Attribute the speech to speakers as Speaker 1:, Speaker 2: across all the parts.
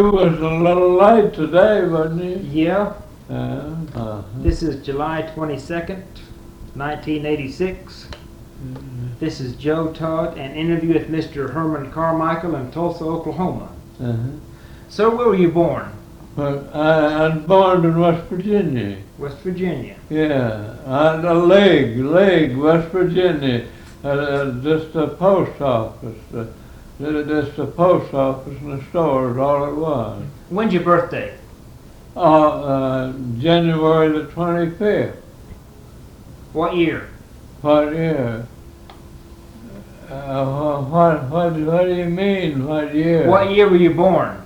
Speaker 1: You was a little late today, wasn't you?
Speaker 2: Yeah.
Speaker 1: Uh-huh.
Speaker 2: This is July 22nd, 1986. This is Joe Todd, an interview with Mr. Herman Carmichael in Tulsa, Oklahoma.
Speaker 1: Uh-huh.
Speaker 2: So where were you born?
Speaker 1: Well, I was born in West Virginia.
Speaker 2: West Virginia.
Speaker 1: Yeah, Lake, West Virginia. Just the post office. Just the post office and the store is all it was.
Speaker 2: When's your birthday?
Speaker 1: January the 25th.
Speaker 2: What year?
Speaker 1: What year? What do you mean, what year?
Speaker 2: What year were you born?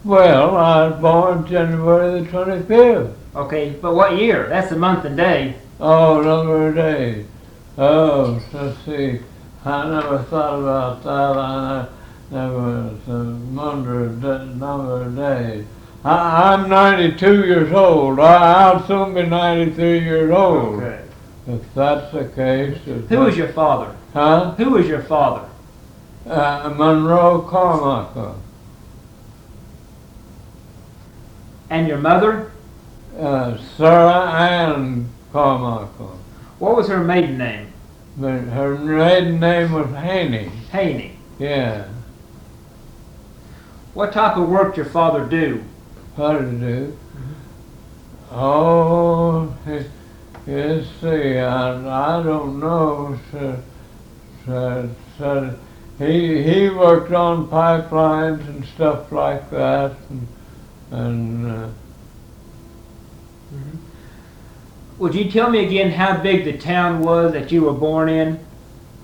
Speaker 1: Well, I was born January the 25th.
Speaker 2: Okay, but what year? That's the month and day.
Speaker 1: Oh, number of days. Oh, let's see. I never thought about that. I never number of days. I'm 92 years old. I'll soon be 93 years old.
Speaker 2: Okay.
Speaker 1: If that's the case.
Speaker 2: Who was your father?
Speaker 1: Huh?
Speaker 2: Who was your father?
Speaker 1: Monroe Carmichael.
Speaker 2: And your mother?
Speaker 1: Sarah Ann Carmichael.
Speaker 2: What was her maiden name?
Speaker 1: But her maiden name was Haney.
Speaker 2: Haney.
Speaker 1: Yeah.
Speaker 2: What type of work did your father do?
Speaker 1: What did he do? Oh, let's see, I don't know. He worked on pipelines and stuff like that, and
Speaker 2: Would you tell me again how big the town was that you were born in?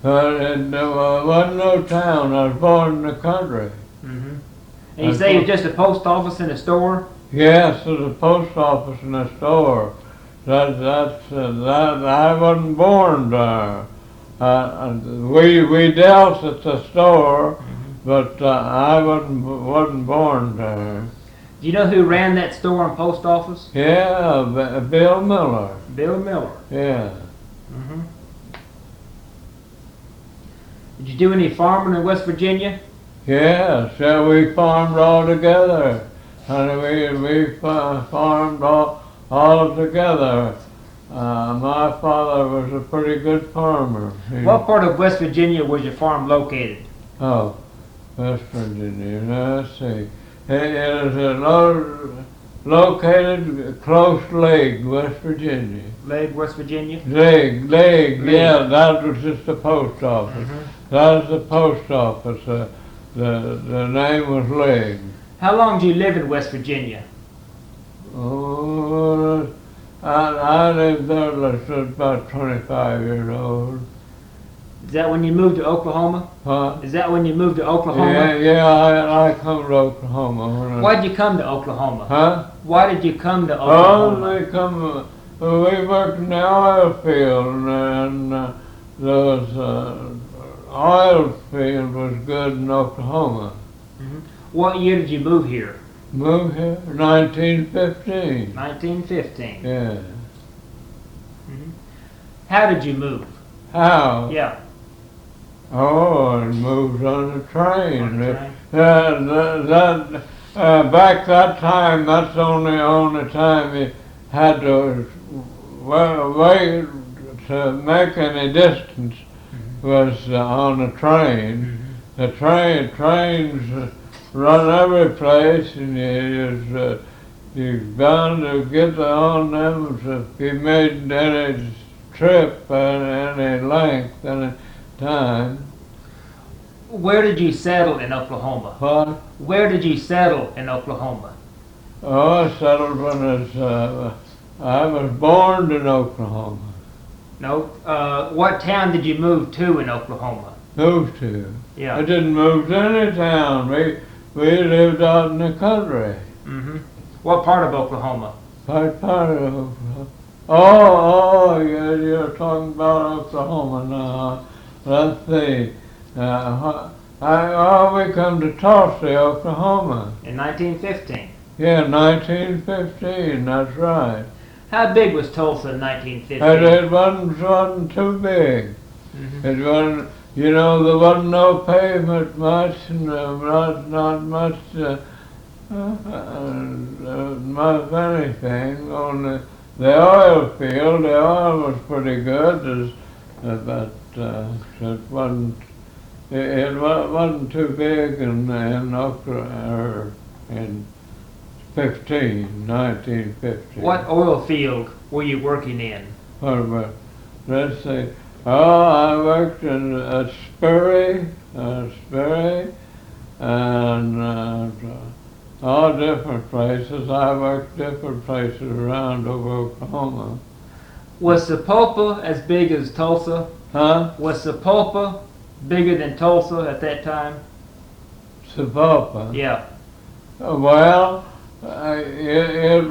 Speaker 1: there wasn't no town. I was born in the country.
Speaker 2: And you say it's just a post office and a store?
Speaker 1: Yes, there's a post office and a store. That I wasn't born there. We dealt at the store, but I wasn't born there.
Speaker 2: Do you know who ran that store and post office?
Speaker 1: Yeah, Bill Miller.
Speaker 2: Bill Miller.
Speaker 1: Yeah.
Speaker 2: Did you do any farming in West Virginia?
Speaker 1: Yes, yeah, we farmed all together. And we farmed all together. My father was a pretty good farmer.
Speaker 2: What part of West Virginia was your farm located?
Speaker 1: Oh, West Virginia. Now, let's see. It is located close to Lake, West Virginia.
Speaker 2: Lake, West Virginia?
Speaker 1: Lake. Yeah, that was just the post office. That was the post office. The name was Lake.
Speaker 2: How long did you live in West Virginia?
Speaker 1: Oh, I lived there till I was about 25 years old.
Speaker 2: Is that when you moved to Oklahoma?
Speaker 1: Huh?
Speaker 2: Is that when you moved to Oklahoma?
Speaker 1: Yeah, I come to Oklahoma.
Speaker 2: Why did you come to Oklahoma?
Speaker 1: Huh?
Speaker 2: Why did you come to Oklahoma?
Speaker 1: We worked in the oil field, and those oil field was good in Oklahoma.
Speaker 2: What year did you move here?
Speaker 1: Moved here 1915.
Speaker 2: 1915.
Speaker 1: Yeah.
Speaker 2: How did you move?
Speaker 1: How?
Speaker 2: Yeah.
Speaker 1: Oh, it moved on the train.
Speaker 2: On the train.
Speaker 1: Back that time, that's the only time you had to wait to make any distance was on the train. The trains run every place, and you're bound to get on them if you made any trip at any length, any time.
Speaker 2: Where did you settle in Oklahoma?
Speaker 1: What?
Speaker 2: Where did you settle in Oklahoma?
Speaker 1: Oh, I settled when I was born in Oklahoma.
Speaker 2: No. What town did you move to in Oklahoma?
Speaker 1: Moved to.
Speaker 2: Yeah.
Speaker 1: I didn't move to any town. We lived out in the country.
Speaker 2: What part of Oklahoma?
Speaker 1: Part of Oklahoma. Oh, yeah, you're talking about Oklahoma now. Let's see. We come to Tulsa, Oklahoma.
Speaker 2: In 1915.
Speaker 1: Yeah, 1915, that's right.
Speaker 2: How big was Tulsa in 1915?
Speaker 1: It wasn't too big. It wasn't, there wasn't no pavement much, and not much Much anything on the oil field. The oil was pretty good, but it wasn't too big in in 1915.
Speaker 2: What oil field were you working in?
Speaker 1: Let's see. Oh, I worked in Sperry, and all different places. I worked different places around over Oklahoma.
Speaker 2: Was Sapulpa as big as Tulsa?
Speaker 1: Huh?
Speaker 2: Was Sapulpa bigger than Tulsa at that time?
Speaker 1: Sapulpa?
Speaker 2: Yeah.
Speaker 1: Well, it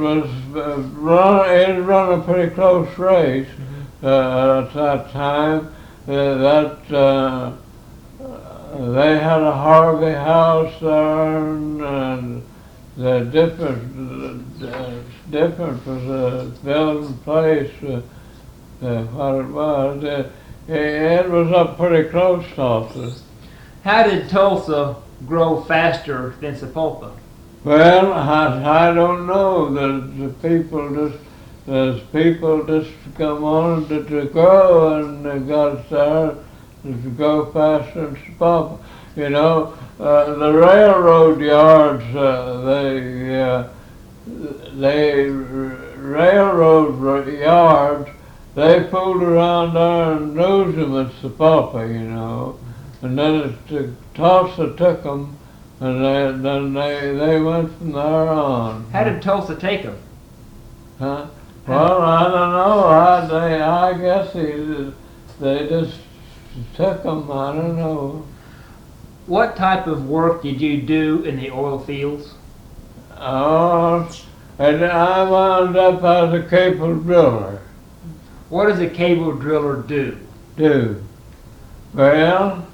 Speaker 1: run a pretty close race at that time. They had a Harvey house there, and the different was a building place. What it was, it was up pretty close to Tulsa.
Speaker 2: How did Tulsa grow faster than Sapulpa?
Speaker 1: Well, I don't know. The people just come on to grow, and they got there to go faster than Sapulpa. You know, the railroad yards, they fooled around there and lose them at Sapulpa, you know, and then Tulsa took them. And then they went from there on.
Speaker 2: How did Tulsa take them?
Speaker 1: Huh? Well, I don't know. I guess they just took them. I don't know.
Speaker 2: What type of work did you do in the oil fields?
Speaker 1: Oh, and I wound up as a cable driller.
Speaker 2: What does a cable driller do?
Speaker 1: Well,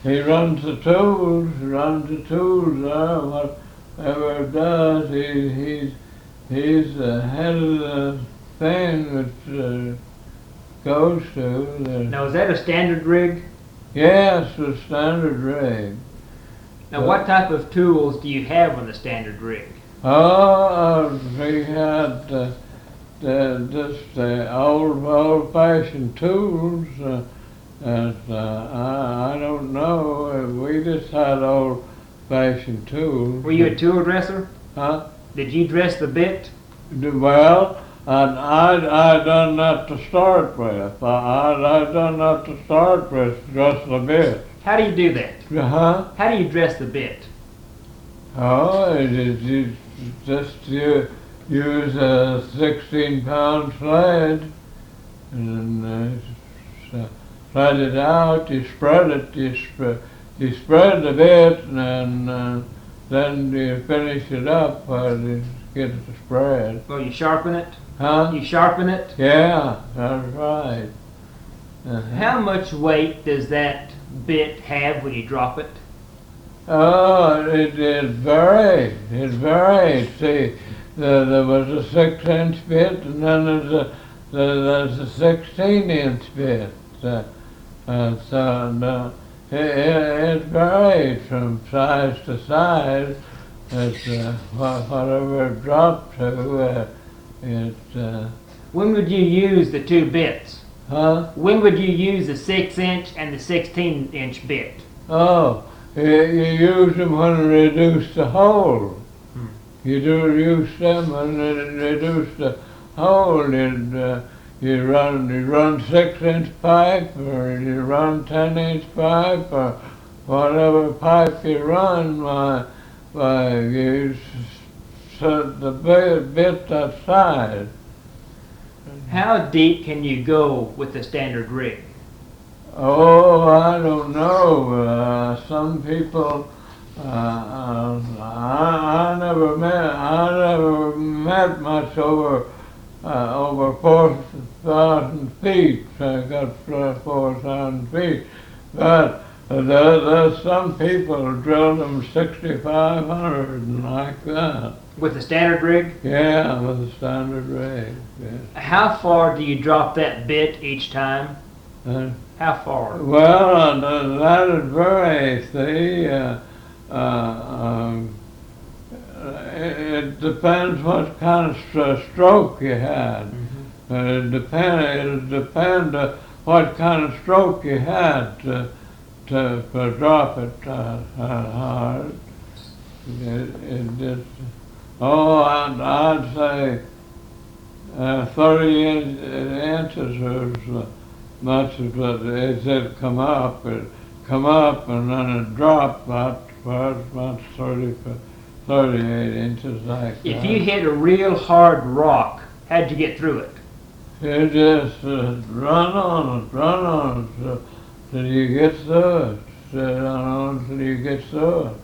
Speaker 1: he runs the tools there, whatever it does. He's the head of the thing that goes to.
Speaker 2: Now, is that a standard rig?
Speaker 1: Yes, the standard rig.
Speaker 2: Now, what type of tools do you have on the standard rig?
Speaker 1: Oh, we had just the old-fashioned tools. I don't know. We just had old-fashioned tools.
Speaker 2: Were you a tool dresser?
Speaker 1: Huh?
Speaker 2: Did you dress the bit?
Speaker 1: Well, I done that to start with. I done that to start with, dress the bit.
Speaker 2: How do you do that?
Speaker 1: Huh?
Speaker 2: How do you dress the bit?
Speaker 1: Oh, you just use a 16-pound sled, and spread it out. You spread it. You spread the bit, and then you finish it up while you get it spread.
Speaker 2: Well, you sharpen it?
Speaker 1: Huh?
Speaker 2: You sharpen it?
Speaker 1: Yeah, that's right.
Speaker 2: How much weight does that bit have when you drop it?
Speaker 1: Oh, it varied. It varied. See, there was a 6-inch bit, and then there's a 16-inch bit. It varied from size to size. Whatever it dropped to,
Speaker 2: When would you use the two bits?
Speaker 1: Huh?
Speaker 2: When would you use the 6-inch and the 16-inch bit?
Speaker 1: Oh, you use them when you reduce the hole. You use them when you reduce the hole. You run 6-inch pipe, or you run 10-inch pipe, or whatever pipe you run. You set the bit that size.
Speaker 2: How deep can you go with the standard rig?
Speaker 1: Oh, I don't know. Some people, I never met much over 4,000 feet. I got 4,000 feet, but there's some people drilled them 6,500 and like that.
Speaker 2: With the standard rig?
Speaker 1: Yeah, with the standard rig. Yes.
Speaker 2: How far do you drop that bit each time? How far?
Speaker 1: Well, that would vary. See, it depends what kind of stroke you had. It depend what kind of stroke you had to drop it hard. It just, I'd say 30 inches was much as it come up. It come up and then it dropped about 38 inches like that.
Speaker 2: If you hit a real hard rock, how'd you get through it?
Speaker 1: You just run on it till you get through it. Sit on it till you get through it.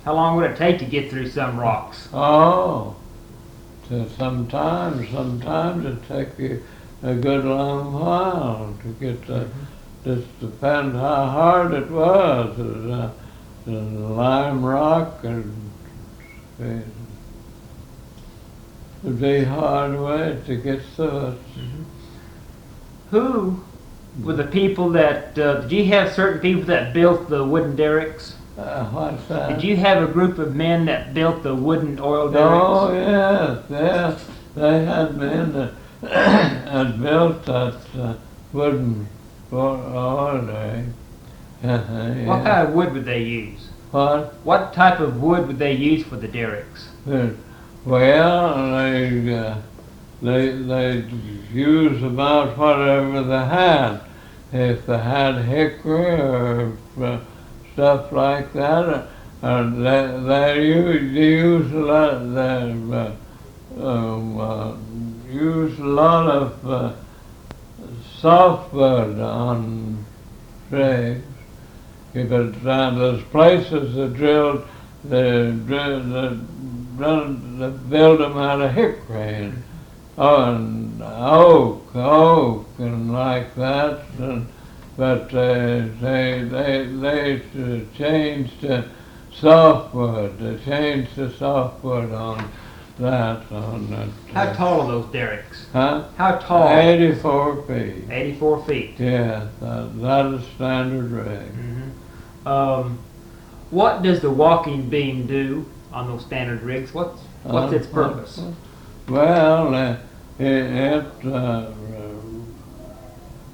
Speaker 2: How long would it take to get through some rocks?
Speaker 1: Oh, sometimes it takes you a good long while to get to. Just depends how hard it was. The lime rock and it'd be a hard way to get through it.
Speaker 2: Who were the people that, did you have certain people that built the wooden derricks?
Speaker 1: What's that?
Speaker 2: Did you have a group of men that built the wooden oil derricks?
Speaker 1: Oh, yes. They had men that had built that wooden oil derrick. Yeah.
Speaker 2: What kind of wood would they use?
Speaker 1: What?
Speaker 2: What type of wood would they use for the derricks?
Speaker 1: Well, they use about whatever they had. If they had hickory or stuff like that, they use a lot of softwood on rigs. Because there's places that they build them out of hickory and oak and like that. But they changed to softwood. They changed to softwood on that.
Speaker 2: How tall are those derricks?
Speaker 1: Huh?
Speaker 2: How tall?
Speaker 1: 84 feet.
Speaker 2: 84 feet.
Speaker 1: Yeah, that is standard rig.
Speaker 2: What does the walking beam do on those standard rigs? What's its purpose?
Speaker 1: Well,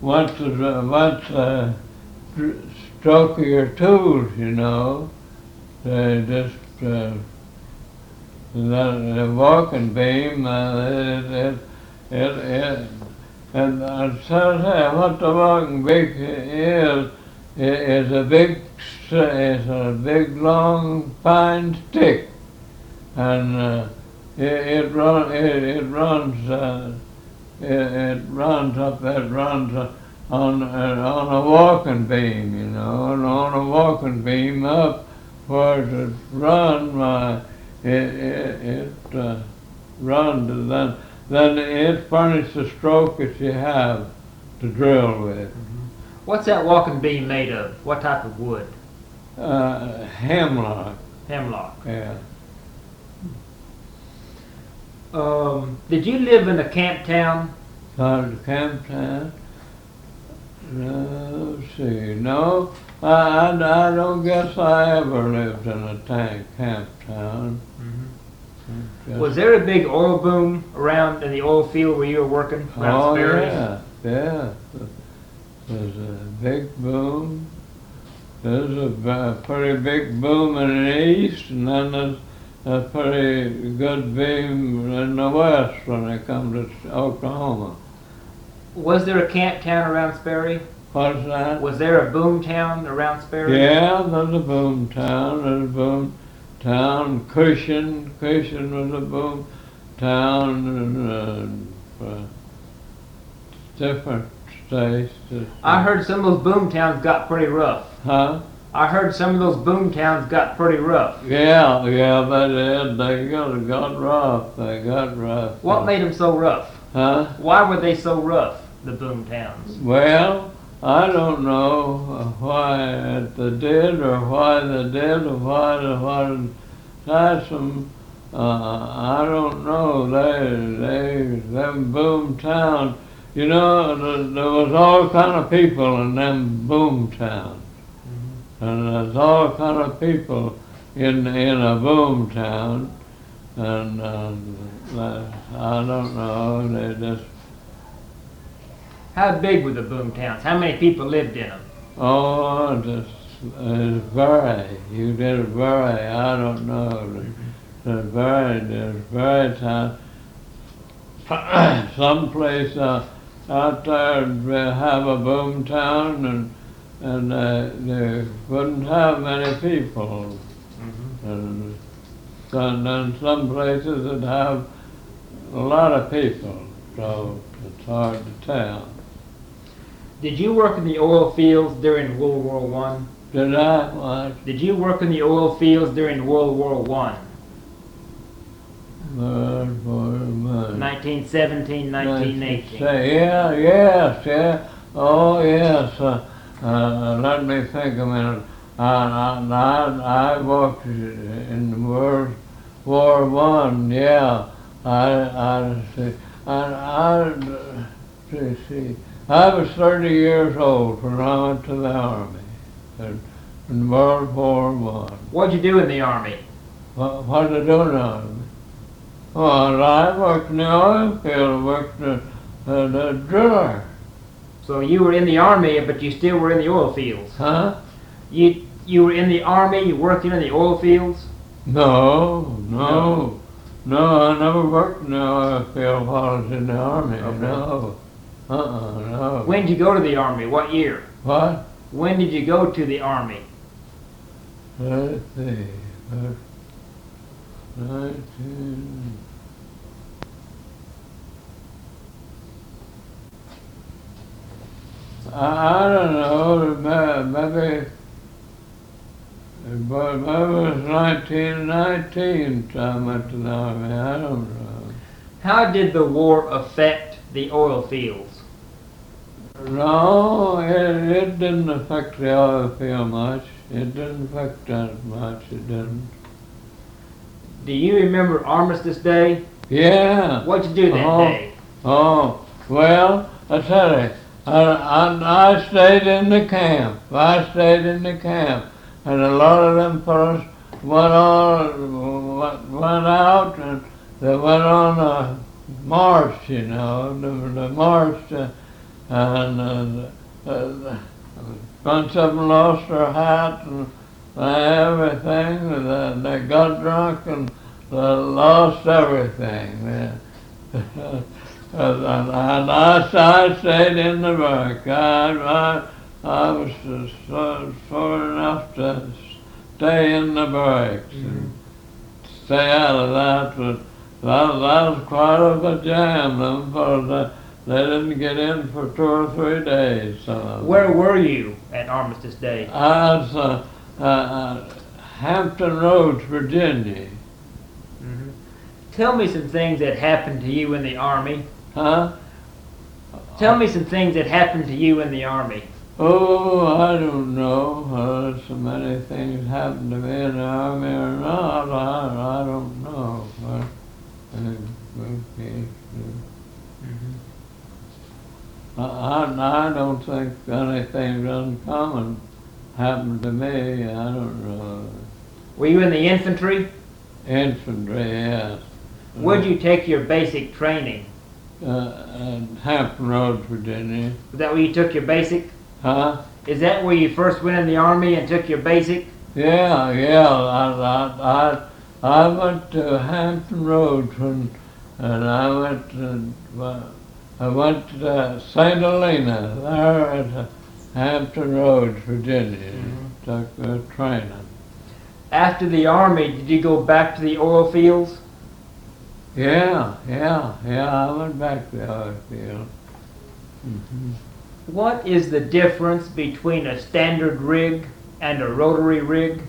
Speaker 1: once stroke of your tools, you know, they just the walking beam. And what the walking beam is a big long pine stick, and it runs on a walking beam, you know, and on a walking beam up where it run, it runs, and then it furnishes the stroke that you have to drill with.
Speaker 2: What's that walking beam made of? What type of wood?
Speaker 1: Hemlock.
Speaker 2: Hemlock.
Speaker 1: Yeah.
Speaker 2: Did you live in a camp town?
Speaker 1: Camp town? No, see, no, I don't guess I ever lived in a camp town.
Speaker 2: Was there a big oil boom around in the oil field where you were working around Sperry?
Speaker 1: Yeah. There's a big boom. There's a pretty big boom in the east, and then there's a pretty good boom in the west when they come to Oklahoma.
Speaker 2: Was there a camp town around Sperry?
Speaker 1: What's that?
Speaker 2: Was there a boom town around Sperry?
Speaker 1: Yeah, there's a boom town. There's a boom town. Cushion was a boom town. Different states.
Speaker 2: I heard some of those boom towns got pretty rough.
Speaker 1: Huh?
Speaker 2: I heard some of those boom towns got pretty rough.
Speaker 1: Yeah, they did. They got rough. They got rough.
Speaker 2: What made them so rough?
Speaker 1: Huh?
Speaker 2: Why were they so rough, the boom towns?
Speaker 1: Well, I don't know why they did or why they did or why they that's some. I don't know. Them boom towns. You know, there was all kind of people in them boom towns. And there's all kind of people in a boom town. and I don't know, they just,
Speaker 2: How big were the boom towns? How many people lived in them?
Speaker 1: oh, just, it's very, you did it very, I don't know, it's very town. Some place out there they have a boom town and they wouldn't have many people. And then some places that have a lot of people, so it's hard to tell.
Speaker 2: Did you work in the oil fields during World War I?
Speaker 1: Did I? What?
Speaker 2: Did you work in the oil fields during World War I? 1917, 1918.
Speaker 1: Yeah, yes, yeah. Oh, yes. Let me think a minute. I worked in World War One. Yeah, I see. See. I was 30 years old when I went to the army in World War One.
Speaker 2: What'd you do in the army?
Speaker 1: What did I do in the army? Well, I worked in the oil field. Worked as a driller.
Speaker 2: So you were in the army, but you still were in the oil fields.
Speaker 1: Huh?
Speaker 2: You were in the army, working in the oil fields?
Speaker 1: No, I never worked in the oil field while I was in the army.
Speaker 2: Okay.
Speaker 1: No. No.
Speaker 2: When did you go to the army? What year?
Speaker 1: What?
Speaker 2: When did you go to the army?
Speaker 1: Let's see. 19. I don't know, maybe it was 1919 I went to the army, I don't know.
Speaker 2: How did the war affect the oil fields?
Speaker 1: No, it didn't affect the oil field much. It didn't affect that much, it didn't.
Speaker 2: Do you remember Armistice Day?
Speaker 1: Yeah.
Speaker 2: What'd you do that day?
Speaker 1: Oh, well, I tell you, I stayed in the camp. And a lot of them fellows went out and they went on a march, you know, the march, and a bunch of them lost their hat and everything. They got drunk and they lost everything. And I stayed in the barrack. I was smart enough to stay in the barracks and stay out of that. But that was quite a jam. Them fellows, they didn't get in for 2 or 3 days.
Speaker 2: Where were you at Armistice Day?
Speaker 1: I was Hampton Roads, Virginia.
Speaker 2: Tell me some things that happened to you in the army.
Speaker 1: Huh?
Speaker 2: Tell me some things that happened to you in the army.
Speaker 1: Oh, I don't know. So many things happened to me in the army or not. I don't know. I don't think anything uncommon happened to me. I don't know.
Speaker 2: Were you in the infantry?
Speaker 1: Infantry, yes.
Speaker 2: Where'd you take your basic training?
Speaker 1: Hampton Roads, Virginia.
Speaker 2: Was that where you took your basic?
Speaker 1: Huh?
Speaker 2: Is that where you first went in the army and took your basic?
Speaker 1: Yeah. I went to Hampton Roads and I went to St. Helena there at Hampton Roads, Virginia. Took training.
Speaker 2: After the army, did you go back to the oil fields?
Speaker 1: Yeah. I went back to the oil field.
Speaker 2: What is the difference between a standard rig and a rotary rig?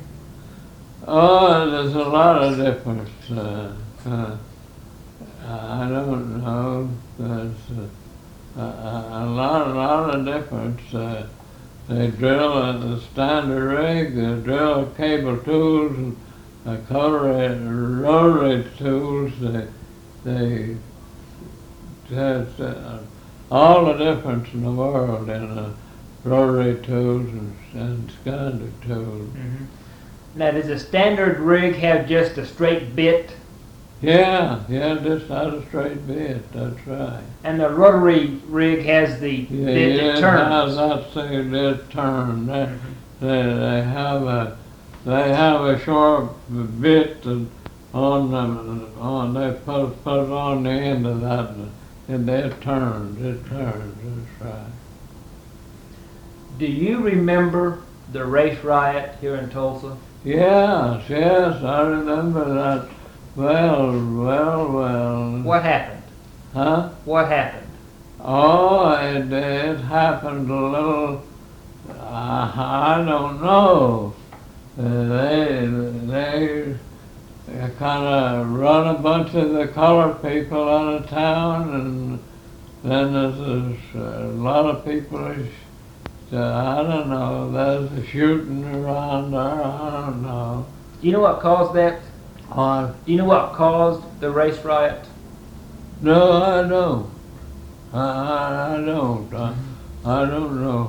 Speaker 1: Oh, there's a lot of difference. I don't know. There's a lot of difference. They drill at the standard rig, they drill cable tools and rotary tools. There's all the difference in the world in rotary tools and standard tools.
Speaker 2: Now, does a standard rig have just a straight bit?
Speaker 1: Yeah, just had a straight bit, that's right.
Speaker 2: And the rotary rig has the bit that turns.
Speaker 1: That thing that turn. They have a sharp bit that they put it on the end of that, and it turns, that's right.
Speaker 2: Do you remember the race riot here in Tulsa?
Speaker 1: Yes, I remember that. Well.
Speaker 2: What happened?
Speaker 1: Huh?
Speaker 2: What happened?
Speaker 1: Oh, it happened a little, I don't know. They kind of run a bunch of the colored people out of town, and then there's a lot of people, I don't know, there's a shooting around there, I don't know.
Speaker 2: Do you know what caused that?
Speaker 1: What?
Speaker 2: Do you know what caused the race riot?
Speaker 1: No, I don't. I don't. I don't know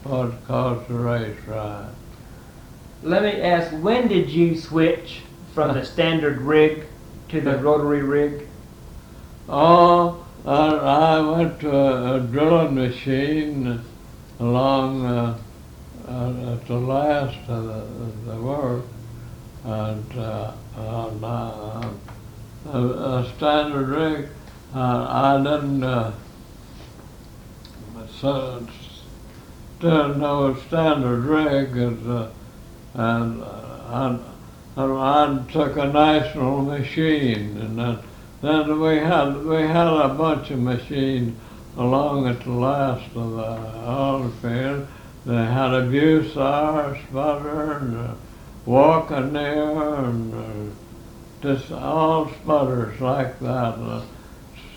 Speaker 1: what caused the race riot.
Speaker 2: Let me ask, when did you switch from the standard rig to the rotary rig?
Speaker 1: Oh, I went to a drilling machine along at the last of the work, and a standard rig. I didn't know a standard rig, and I took a national machine, and then we had a bunch of machines along at the last of the oil field. They had a Bussar sputter and a Walker-Near and just all sputters like that.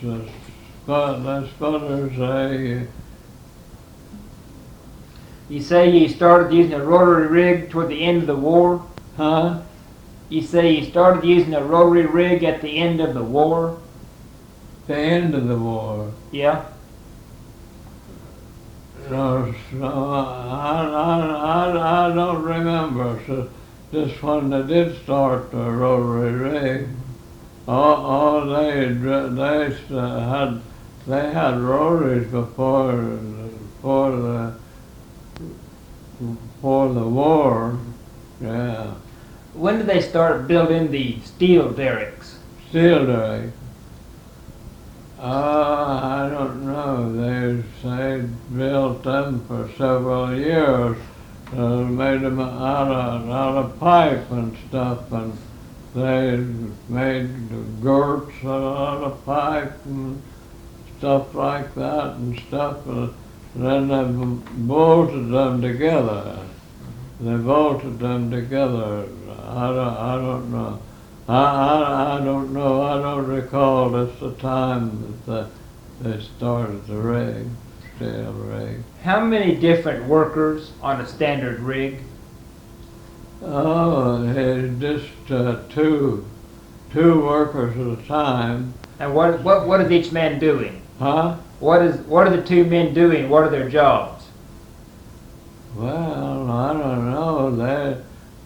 Speaker 1: The sputters,
Speaker 2: You say you started using a rotary rig toward the end of the war?
Speaker 1: huh?
Speaker 2: You say you started using a rotary rig at the end of the war?
Speaker 1: The end of the war.
Speaker 2: Yeah.
Speaker 1: So I don't remember. So just when they did start the rotary rig, they had rotaries before the war. Yeah,
Speaker 2: When did they start building the steel derricks?
Speaker 1: steel derrick. I don't know. They built them for several years. Made them out of pipe and stuff, and they made the girts out of pipe and stuff like that and stuff. And then they bolted them together. I don't know. I don't know. I don't recall just the time that they started the rig, steel rig.
Speaker 2: How many different workers on a standard rig?
Speaker 1: Oh, it's just two workers at a time.
Speaker 2: And what is each man doing?
Speaker 1: Huh?
Speaker 2: What are the two men doing? What are their jobs?
Speaker 1: Well, I don't know.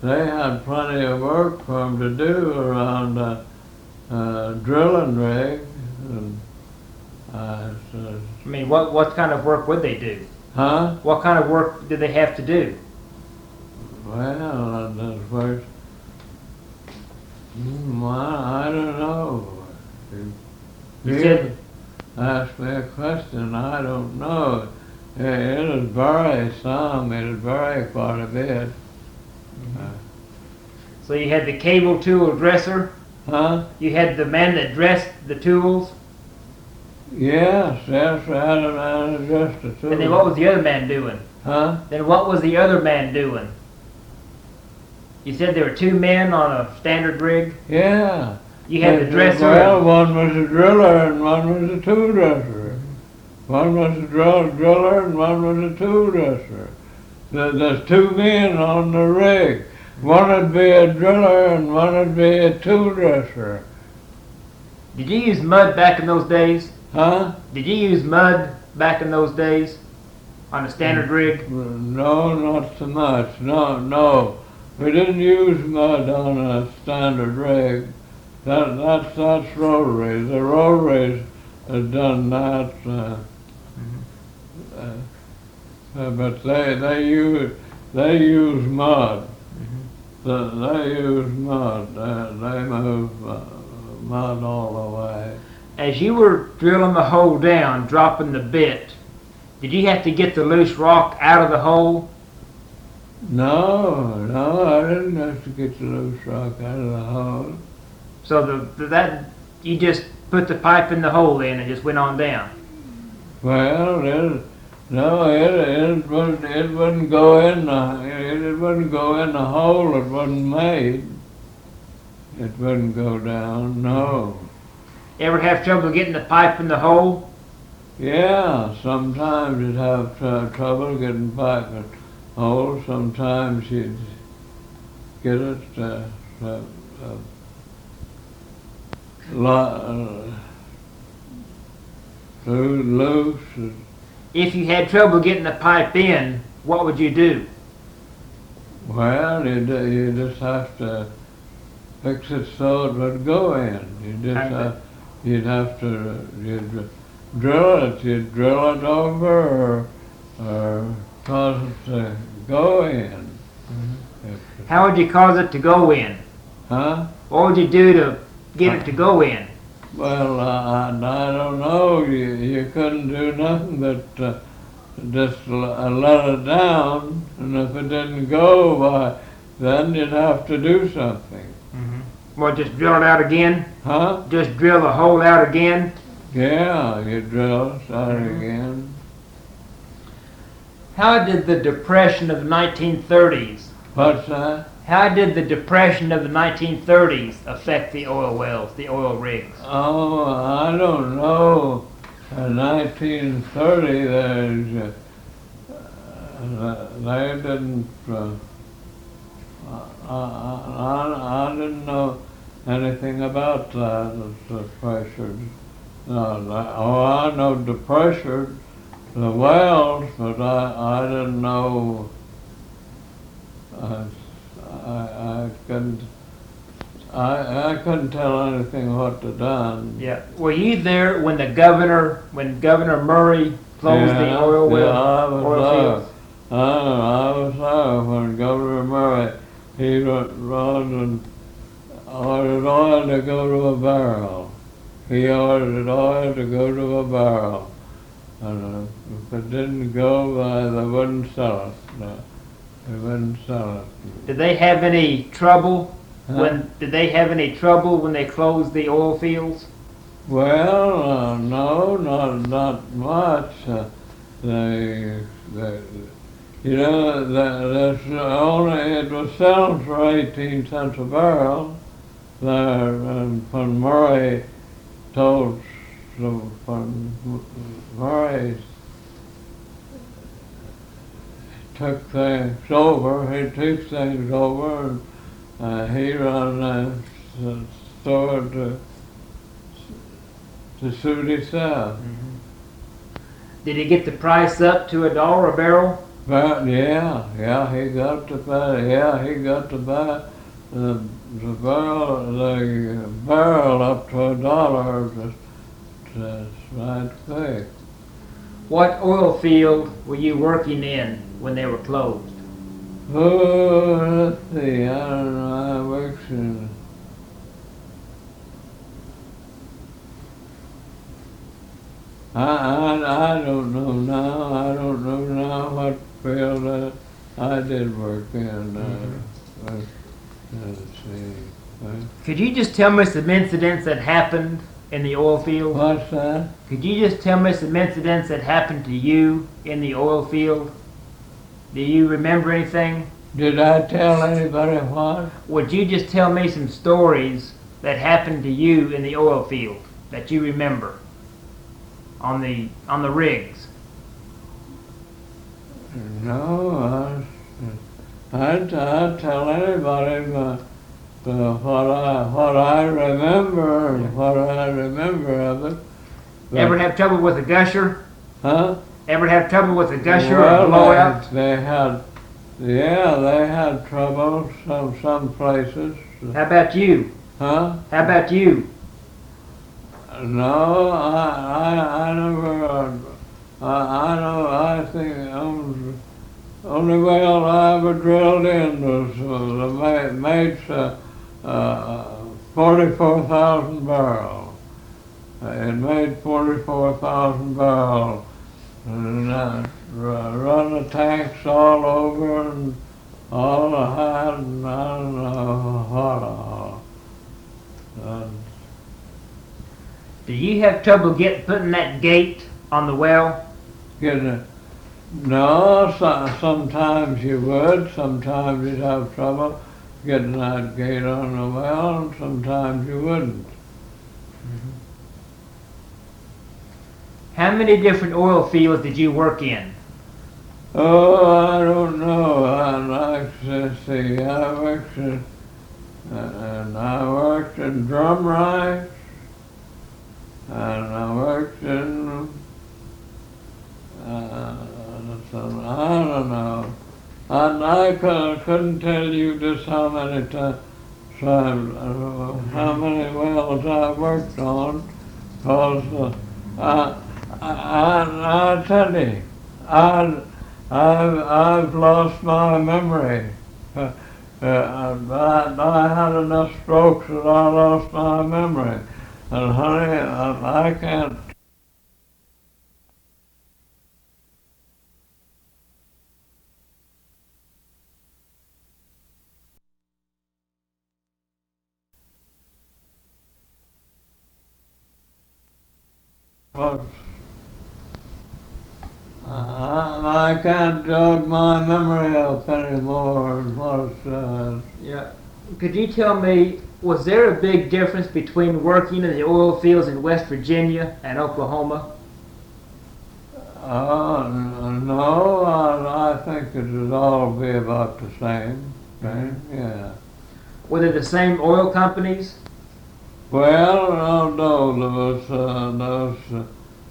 Speaker 1: They had plenty of work for them to do around the drilling rig. And,
Speaker 2: I mean, what kind of work would they do?
Speaker 1: huh?
Speaker 2: What kind of work did they have to do?
Speaker 1: Well, that's first. I don't know.
Speaker 2: You said
Speaker 1: Ask me a question, I don't know. It'll vary some, it'll vary quite a bit.
Speaker 2: so. You had the cable tool dresser.
Speaker 1: Huh?
Speaker 2: You had the man that dressed the tools.
Speaker 1: Yes, that's right, and just the two.
Speaker 2: And then what was the other man doing?
Speaker 1: Huh?
Speaker 2: Then what was the other man doing? You said there were two men on a standard rig.
Speaker 1: Yeah.
Speaker 2: You had the dresser.
Speaker 1: Well, one was a driller and one was a tool dresser. One was a driller and one was a tool dresser. There's two men on the rig. One would be a driller and one would be a tool dresser.
Speaker 2: Did you use mud back in those days?
Speaker 1: Huh?
Speaker 2: Did you use mud back in those days on a standard rig?
Speaker 1: No, not so much. No. We didn't use mud on a standard rig. That's Rotary. The Rotaries have done that, but they use mud. They use mud. They move mud all the way.
Speaker 2: As you were drilling the hole down, dropping the bit, did you have to get the loose rock out of the hole?
Speaker 1: No, I didn't have to get the loose rock out of the hole.
Speaker 2: So that you just put the pipe in the hole then and just went on down.
Speaker 1: Well, it wouldn't go in the hole it wasn't made. It wouldn't go down, no.
Speaker 2: Ever have trouble getting the pipe in the hole?
Speaker 1: Yeah, sometimes you'd have trouble getting pipe in the hole. Sometimes you'd get it loose.
Speaker 2: If you had trouble getting the pipe in, what would you do?
Speaker 1: Well, you just have to fix it so it would go in. You'd drill it. You'd drill it over or cause it to go in.
Speaker 2: How would you cause it to go in?
Speaker 1: Huh?
Speaker 2: What would you do to get it to go in?
Speaker 1: Well, I don't know. You couldn't do nothing but just let it down, and if it didn't go, why, then you'd have to do something.
Speaker 2: Well, just drill it out again?
Speaker 1: Huh?
Speaker 2: Just drill the hole out again?
Speaker 1: Yeah, you drill it out again.
Speaker 2: How did the Depression of the 1930s,
Speaker 1: What's that?
Speaker 2: how did the Depression of the 1930s affect the oil wells, the oil rigs?
Speaker 1: Oh, I don't know. In 1930, they didn't. I didn't know anything about that. The pressure. I know the pressure, the wells, but I didn't know. I couldn't tell anything what to done.
Speaker 2: Yeah. Were you there when Governor Murray closed the oil well?
Speaker 1: Yeah, I was
Speaker 2: oil
Speaker 1: there.
Speaker 2: fields?
Speaker 1: I was there when Governor Murray, he wrote and ordered oil to go to a barrel. He ordered oil to go to a barrel. And if it didn't go, they wouldn't sell it. No, they wouldn't sell it.
Speaker 2: Did they have any trouble
Speaker 1: Huh?
Speaker 2: Did they have any trouble when they closed the oil fields?
Speaker 1: Well, no, not much. You know, it was selling for 18 cents a barrel. There, and when Murray told, when Murray took things over, he took things over, and he run the store to suit himself.
Speaker 2: Did he get the price up to $1 a barrel?
Speaker 1: But yeah, he got to buy. Yeah, he got to buy the barrel up to $1 just right quick.
Speaker 2: What oil field were you working in when they were closed?
Speaker 1: Oh, let's see. I don't know. I worked in. I don't know now. I don't know now what field I did work in. Let's see.
Speaker 2: Could you just tell me some incidents that happened in the oil field?
Speaker 1: What's that?
Speaker 2: Could you just tell me some incidents that happened to you in the oil field? Do you remember anything?
Speaker 1: Did I tell anybody what?
Speaker 2: Would you just tell me some stories that happened to you in the oil field that you remember on the rigs?
Speaker 1: No, I'd tell anybody what I remember and what I remember of it. But,
Speaker 2: Ever have trouble with a gusher?
Speaker 1: huh?
Speaker 2: Ever have trouble with a gusher or
Speaker 1: Well,
Speaker 2: a blowout?
Speaker 1: they had trouble some places.
Speaker 2: How about you?
Speaker 1: Huh?
Speaker 2: How about you?
Speaker 1: No, I never, I think only well I ever drilled in was the mate's 44,000 barrels. It made 44,000 barrels. And run the tanks all over and all the hat and I don't know what all.
Speaker 2: Do you have trouble putting that gate on the well?
Speaker 1: Getting it. No, sometimes you would, sometimes you'd have trouble getting that gate on the well, and sometimes you wouldn't.
Speaker 2: How many different oil fields did you work in?
Speaker 1: Oh, I don't know. I like to see. I worked in drum rice, and I worked in I don't know. I couldn't tell you just how many times, how many wells I worked on, because I tell you, I've lost my memory. I had enough strokes that I lost my memory, and honey, I can't. I can't jog my memory up anymore.
Speaker 2: Yeah. Could you tell me, was there a big difference between working in the oil fields in West Virginia and Oklahoma?
Speaker 1: No, I think it would all be about the same thing, yeah.
Speaker 2: Were they the same oil companies?
Speaker 1: Well, no, there was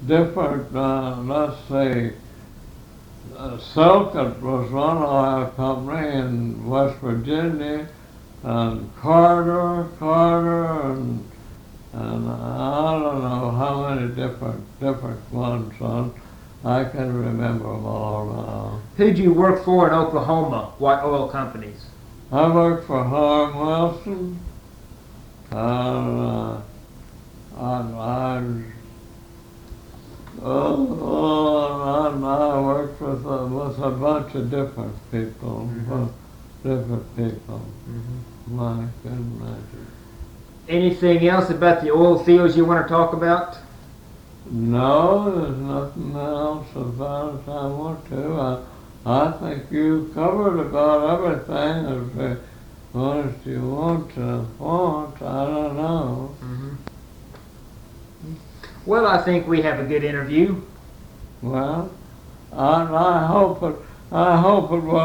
Speaker 1: different, let's see, Selkirk was one oil company in West Virginia, and Carter, and I don't know how many different ones. I can remember them all now.
Speaker 2: Who'd you work for in Oklahoma? What oil companies?
Speaker 1: I worked for Harm Wilson, and I worked with a bunch of different people, My goodness.
Speaker 2: Anything else about the oil fields you want to talk about?
Speaker 1: No, there's nothing else about it I want to. I think you covered about everything as you want, I don't know.
Speaker 2: Well, I think we have a good interview.
Speaker 1: Well, I hope it was, I hope it was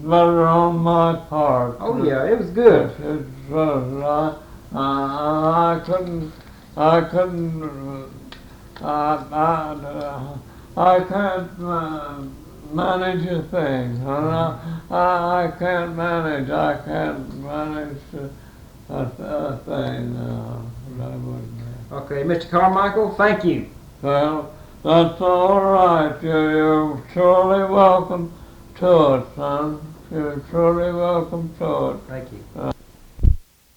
Speaker 1: better on my part.
Speaker 2: Oh yeah, it was good.
Speaker 1: It was. I couldn't. I can't manage a thing. I can't manage. I can't manage a thing. I wouldn't.
Speaker 2: Okay, Mr. Carmichael, thank you.
Speaker 1: Well, that's all right. You're surely welcome to it, son. You're truly welcome to it.
Speaker 2: Thank you.